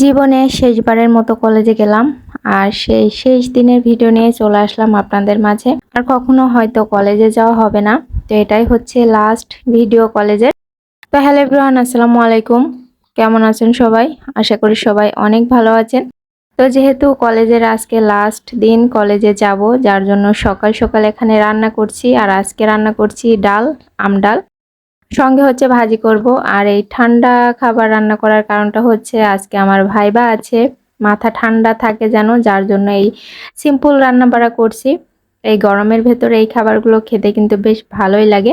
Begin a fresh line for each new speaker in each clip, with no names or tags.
জীবনে শেষবারের মতো কলেজে গেলাম আর সেই শেষ দিনের ভিডিও নিয়ে চলে আসলাম আপনাদের মাঝে। আর কখনো হয়তো কলেজে যাওয়া হবে না, তো এটাই হচ্ছে লাস্ট ভিডিও কলেজের। তো হ্যালো এভরিওয়ান, আসসালামু আলাইকুম। কেমন আছেন সবাই? আশা করি সবাই অনেক ভালো আছেন। তো যেহেতু কলেজের আজকে লাস্ট দিন, কলেজে যাব, যার জন্য সকাল সকাল এখানে রান্না করছি। আর আজকে রান্না করছি ডাল, আমডাল, সঙ্গে হচ্ছে ভাজি করব। আর এই ঠান্ডা খাবার রান্না করার কারণটা হচ্ছে আজকে আমার ভাইবা আছে, মাথা ঠান্ডা থাকে যেন, যার জন্য এই সিম্পল রান্না বাড়া করছি। এই গরমের ভেতরে এই খাবারগুলো খেতে কিন্তু বেশ ভালোই লাগে।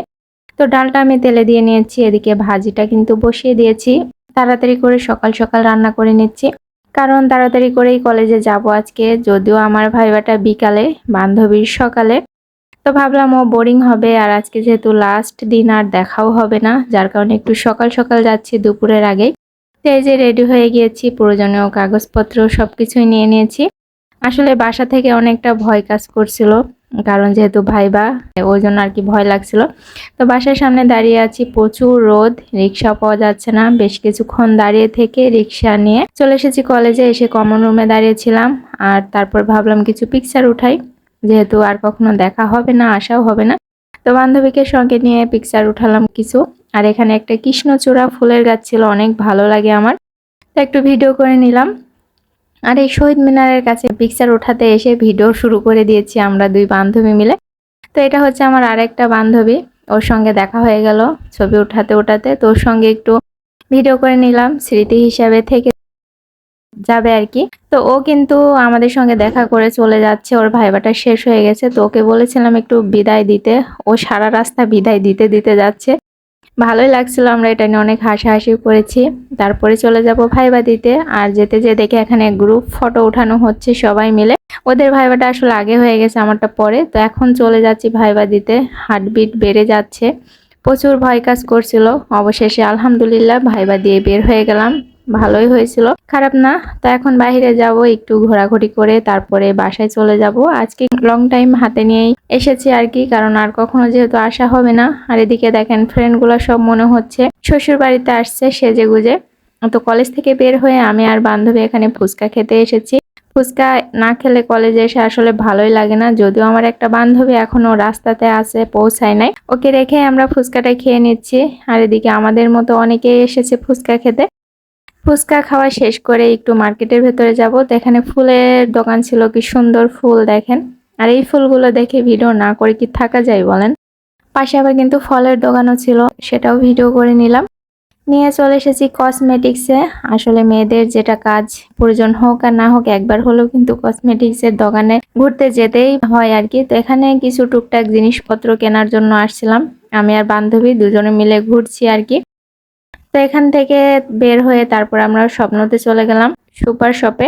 তো ডালটা আমি তেলে দিয়ে নিয়েছি, এদিকে ভাজিটা কিন্তু বসিয়ে দিয়েছি। তাড়াতাড়ি করে সকাল সকাল রান্না করে নিচ্ছি, কারণ তাড়াতাড়ি করেই কলেজে যাব আজকে। যদিও আমার ভাইবাটা বিকালে, বান্ধবীর সকালে। তো ভাবলাম ও বোরিং হবে, আর আজকে যেহেতু লাস্ট দিন আর দেখাও হবে না, যার কারণে একটু সকাল সকাল যাচ্ছি দুপুরের আগেই। তো এই যে রেডি হয়ে গিয়েছি, প্রয়োজনীয় কাগজপত্র সবকিছুই নিয়ে নিয়েছি। আসলে বাসা থেকে অনেকটা ভয় কাজ করছিল, কারণ যেহেতু ভাইবা, ওই জন্য আর কি ভয় লাগছিল। তো বাসার সামনে দাঁড়িয়ে আছি, প্রচুর রোদ, রিক্সা পাওয়া যাচ্ছে না। বেশ কিছুক্ষণ দাঁড়িয়ে থেকে রিক্সা নিয়ে চলে এসেছি কলেজে। এসে কমন রুমে দাঁড়িয়েছিলাম, আর তারপর ভাবলাম কিছু পিকচার উঠাই, যেহেতু আর কখনো দেখা হবে না, আসাও হবে না। তো বান্ধবীকে সঙ্গে নিয়ে পিকচার উঠালাম কিছু। আর এখানে একটা কৃষ্ণচূড়া ফুলের গাছ ছিল, অনেক ভালো লাগে আমার, তো একটু ভিডিও করে নিলাম। আর এই শহীদ মিনারের কাছে পিকচার উঠাতে এসে ভিডিও শুরু করে দিয়েছি আমরা দুই বান্ধবী মিলে। তো এটা হচ্ছে আমার আরেকটা বান্ধবী, ওর সঙ্গে দেখা হয়ে গেল ছবি উঠাতে উঠাতে। তো ওর সঙ্গে একটু ভিডিও করে নিলাম, স্মৃতি হিসাবে থেকে যাবে আর কি। তো ও কিন্তু আমাদের সঙ্গে দেখা করে চলে যাচ্ছে, ওর ভাইবাটা শেষ হয়ে গেছে। তো ওকে বলেছিলাম একটু বিদায় দিতে, ও সারা রাস্তা বিদায় দিতে দিতে যাচ্ছে। ভালোই লাগছিল, আমরা এটা নিয়ে অনেক হাসাহাসি করেছি। তারপরে চলে যাব ভাইবা দিতে। আর যেতে যেতে দেখে এখানে গ্রুপ ফটো উঠানো হচ্ছে সবাই মিলে। ওদের ভাইবাটা আসলে আগে হয়ে গেছে, আমারটা পরে। তো এখন চলে যাচ্ছি ভাইবা দিতে, হার্টবিট বেড়ে যাচ্ছে, প্রচুর ভয় কাজ করছিল। অবশেষে আলহামদুলিল্লাহ ভাইবা দিয়ে বের হয়ে গেলাম, ভালোই হয়েছিল, খারাপ না। তো এখন বাইরে যাব, একটু ঘোরাঘুরি করে তারপরে বাসায় চলে যাব। আজকে লং টাইম হাতে নিয়েই এসেছি আর কি, কারণ আর কখনো যেহেতু আসা হবে না। আর এদিকে দেখেন ফ্রেন্ডগুলো সব মনে হচ্ছে শ্বশুর বাড়িতে আসছে সেজে গুজে। তো কলেজ থেকে বের হয়ে আমি আর বান্ধবী এখানে ফুচকা খেতে এসেছি। ফুচকা না খেলে কলেজে এসে আসলে ভালোই লাগে না। যদিও আমার একটা বান্ধবী এখনো রাস্তাতে আছে, পৌঁছায় নাই, ওকে রেখে আমরা ফুচকাটা খেয়ে নিচ্ছি। আর এদিকে আমাদের মতো অনেকেই এসেছে ফুচকা খেতে। ফুচকা খাওয়া শেষ করে একটু মার্কেটের ভেতরে যাব। তো এখানে ফুলের দোকান ছিল, কি সুন্দর ফুল দেখেন। আর এই ফুলগুলো দেখে ভিডিও না করে কি থাকা যায় বলেন। পাশে আবার কিন্তু ফলের দোকানও ছিল, সেটাও ভিডিও করে নিলাম। নিয়ে চলে এসেছি কসমেটিক্সে। আসলে মেয়েদের যেটা কাজ, প্রয়োজন হোক আর না হোক, একবার হলেও কিন্তু কসমেটিক্সের দোকানে ঘুরতে যেতেই হয় আর কি। তো এখানে কিছু টুকটাক জিনিসপত্র কেনার জন্য আসছিলাম, আমি আর বান্ধবী দুজনে মিলে ঘুরছি আর কি। তো এখান থেকে বের হয়ে তারপর আমরা স্বপ্নতে চলে গেলাম, সুপার শপে।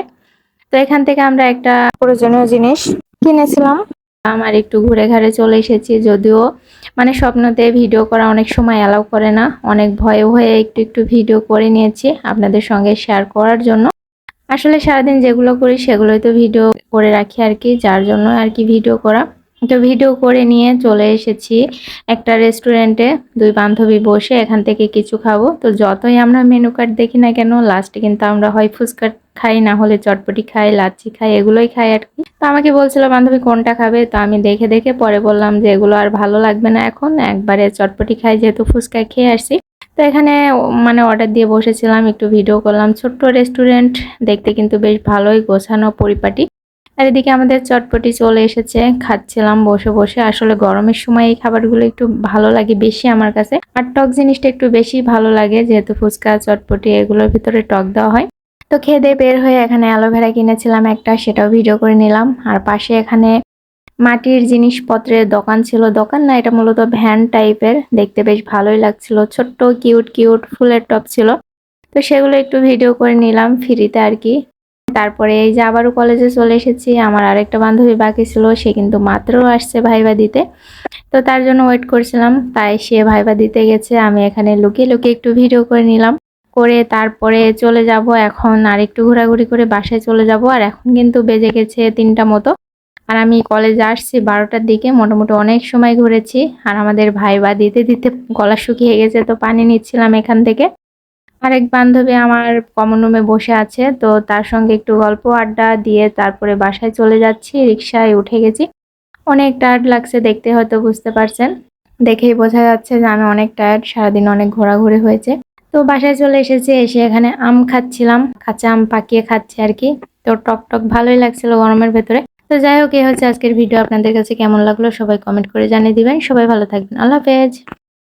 তো এখান থেকে আমরা একটা প্রয়োজনীয় জিনিস কিনেছিলাম। আমার একটু ঘুরে ঘাড়ে চলে এসেছি, যদিও মানে স্বপ্নতে ভিডিও করা অনেক সময় অ্যালাউ করে না, অনেক ভয়ে ভয়ে একটু একটু ভিডিও করে নিয়েছি আপনাদের সঙ্গে শেয়ার করার জন্য। আসলে সারাদিন যেগুলো করি সেগুলোই তো ভিডিও করে রাখি আর কি, যার জন্য আর কি ভিডিও করা। তো ভিডিও করে নিয়ে চলে এসেছি একটা রেস্টুরেন্টে, দুই বান্ধবী বসে এখান থেকে কিছু খাবো। তো যতই আমরা মেনু কার্ড দেখি না কেন, লাস্টে কিন্তু আমরা হয় ফুচকা খাই, না হলে চটপটি খাই, লাচ্ছি খাই, এগুলোই খাই আর কি। তো আমাকে বলছিল বান্ধবী কোনটা খাবে, তো আমি দেখে দেখে পরে বললাম যে এগুলো আর ভালো লাগবে না, এখন একবারে চটপটি খাই, যেহেতু ফুচকা খেয়ে আসছি। তো এখানে মানে অর্ডার দিয়ে বসেছিলাম, একটু ভিডিও করলাম। ছোট্ট রেস্টুরেন্ট, দেখতে কিন্তু বেশ ভালোই গোছানো পরিপাটি। আর এদিকে আমাদের চটপটি চলে এসেছে, খাচ্ছিলাম বসে বসে। আসলে গরমের সময় এই খাবারগুলো একটু ভালো লাগে বেশি আমার কাছে, আর টক জিনিসটা একটু বেশি ভালো লাগে, যেহেতু ফুচকা চটপটি এগুলোর ভিতরে টক দেওয়া হয়। তো খেয়ে দিয়ে বের হয়ে এখানে অ্যালোভেরা কিনেছিলাম একটা, সেটাও ভিডিও করে নিলাম। আর পাশে এখানে মাটির জিনিসপত্রের দোকান ছিল, দোকান না, এটা মূলত ভ্যান টাইপের, দেখতে বেশ ভালোই লাগছিল। ছোট্ট কিউট কিউট ফুলের টব ছিল, তো সেগুলো একটু ভিডিও করে নিলাম ফ্রিতে আর কি। তারপরে এই যে আবারও কলেজে চলে এসেছি। আমার আরেকটা বান্ধবী বাকি ছিল, সে কিন্তু মাত্র আসছে ভাইবা দিতে। তো তার জন্য ওয়েট করছিলাম, তাই সে ভাইবা দিতে গেছে, আমি এখানে লুকিয়ে লুকিয়ে একটু ভিডিও করে নিলাম। করে তারপরে চলে যাব এখন, আর একটু ঘোরাঘুরি করে বাসায় চলে যাব। আর এখন কিন্তু বেজে গেছে 3টা মতো, আর আমি কলেজে আসছি 12টার দিকে। মোটামুটি অনেক সময় ঘুরেছি। আর আমাদের ভাইবা দিতে দিতে গলা শুকিয়ে গেছে, তো পানি নিচ্ছিলাম এখান থেকে। আরেক বান্ধবী আমার কমন রুমে বসে আছে, তো তার সঙ্গে একটু গল্প আড্ডা দিয়ে তারপরে বাসায় চলে যাচ্ছি। রিক্সায় উঠে গেছি। অনেক টায়ার্ড লাগছে, দেখতে হয়তো বুঝতে পারছেন, দেখেই বোঝা যাচ্ছে যে আমি অনেক টায়ার্ড, সারাদিন অনেক ঘোরাঘুরি হয়েছে। তো বাসায় চলে এসেছি, এসে এখানে আম খাচ্ছিলাম, কাঁচা আম পাকিয়ে খাচ্ছি আর কি। তো টক টক ভালোই লাগছিল গরমের ভেতরে। তো যাই হোক, এই হচ্ছে আজকের ভিডিও। আপনাদের কাছে কেমন লাগলো সবাই কমেন্ট করে জানিয়ে দিবেন। সবাই ভালো থাকবেন। আল্লাহ হাফেজ।